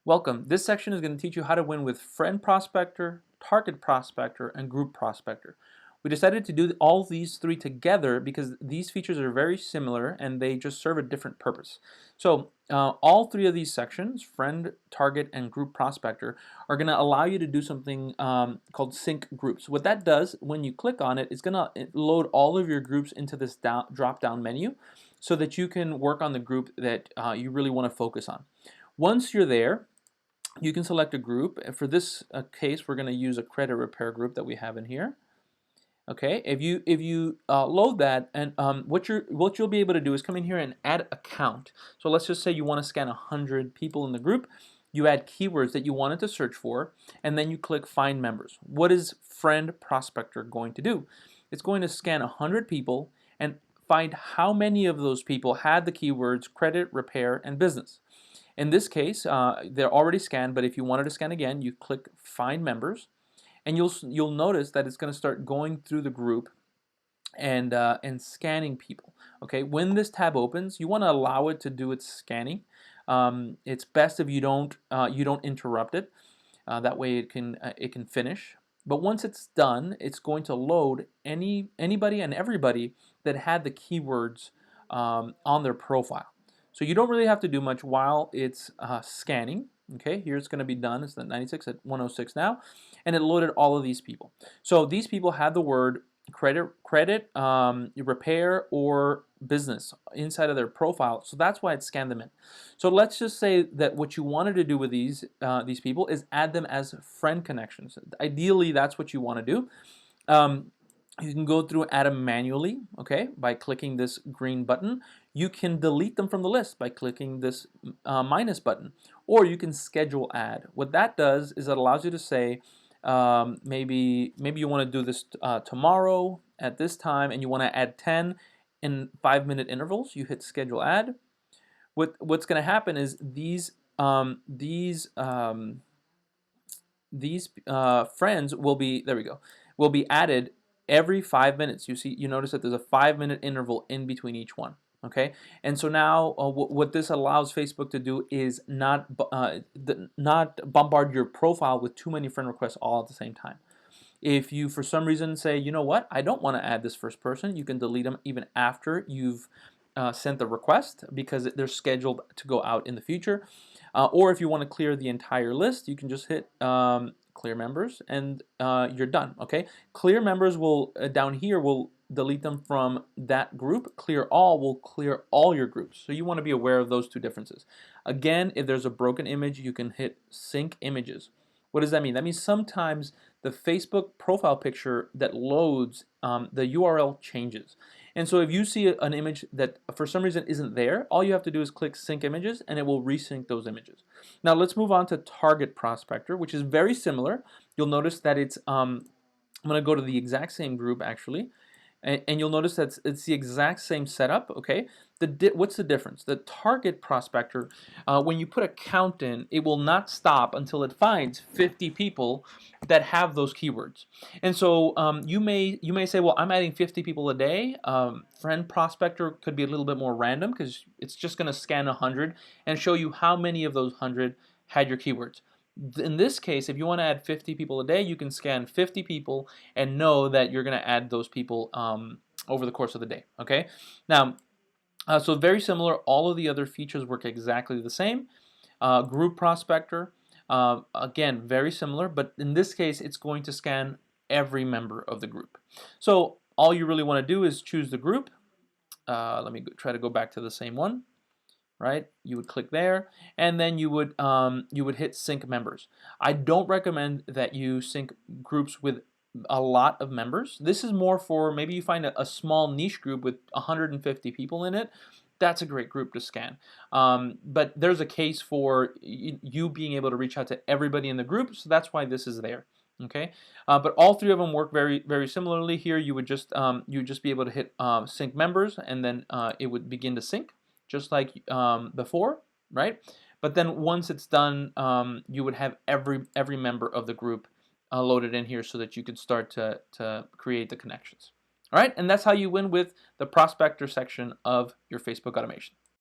Welcome. This section is going to teach you how to win with Friend Prospector, Target Prospector, and Group Prospector. We decided to do all these three together because these features are very similar and they just serve a different purpose. So all three of these sections, Friend, Target, and Group Prospector, are going to allow you to do something called sync groups. What that does, when you click on it, it's going to load all of your groups into this drop-down menu so that you can work on the group that you really want to focus on. Once you're there, you can select a group. For this case, we're going to use a credit repair group that we have in here. Okay, if you load that, and what you'll be able to do is come in here and add a count. So let's just say you want to scan 100 people in the group. You add keywords that you wanted to search for, and then you click Find Members. What is Friend Prospector going to do? It's going to scan 100 people and find how many of those people had the keywords credit, repair, and business. In this case, they're already scanned, but if you wanted to scan again, you click Find Members, and you'll notice that it's going to start going through the group and scanning people. Okay, when this tab opens, you want to allow it to do its scanning. It's best if you don't interrupt it. That way it can finish. But once it's done, it's going to load anybody and everybody that had the keywords on their profile. So you don't really have to do much while it's scanning. Okay, here it's going to be done. It's the 96 at 106 now, and it loaded all of these people. So these people had the word credit, repair, or business inside of their profile. So that's why it scanned them in. So let's just say that what you wanted to do with these people is add them as friend connections. Ideally, that's what you want to do. You can go through and add them manually, okay, by clicking this green button. You can delete them from the list by clicking this minus button, or you can schedule add. What that does is it allows you to say, maybe you want to do this tomorrow at this time, and you want to add 10 in 5-minute intervals. You hit schedule add. What's going to happen is these friends will be, there we go, will be added every 5 minutes. You notice that there's a 5-minute interval in between each one. Okay, and so now what this allows Facebook to do is not bombard your profile with too many friend requests all at the same time. If you for some reason say, you know what, I don't want to add this first person, you can delete them even after you've sent the request because they're scheduled to go out in the future. Or if you want to clear the entire list, you can just hit clear members and you're done. Okay, clear members will down here will delete them from that group. Clear all will clear all your groups. So you want to be aware of those two differences. Again, if there's a broken image, you can hit sync images. What does that mean? That means sometimes the Facebook profile picture that loads, the URL changes. And so if you see an image that for some reason isn't there, all you have to do is click sync images and it will resync those images. Now let's move on to Target Prospector, which is very similar. You'll notice that it's, I'm going to go to the exact same group actually. And you'll notice that it's the exact same setup, okay? What's the difference? The Target Prospector, when you put a count in, it will not stop until it finds 50 people that have those keywords. And so you may say, well, I'm adding 50 people a day. Friend Prospector could be a little bit more random because it's just going to scan 100 and show you how many of those 100 had your keywords. In this case, if you want to add 50 people a day, you can scan 50 people and know that you're going to add those people over the course of the day. Okay. Now, so very similar. All of the other features work exactly the same. Group Prospector, again, very similar, but in this case, it's going to scan every member of the group. So all you really want to do is choose the group. Let me try to go back to the same one. Right, you would click there, and then you would hit sync members. I don't recommend that you sync groups with a lot of members. This is more for maybe you find a small niche group with 150 people in it. That's a great group to scan. But there's a case for you being able to reach out to everybody in the group, so that's why this is there. Okay, but all three of them work very similarly. Here, you would just be able to hit sync members, and then it would begin to sync, just like before, right? But then once it's done, you would have every member of the group loaded in here so that you could start to create the connections. All right, and that's how you win with the Prospector section of your Facebook automation.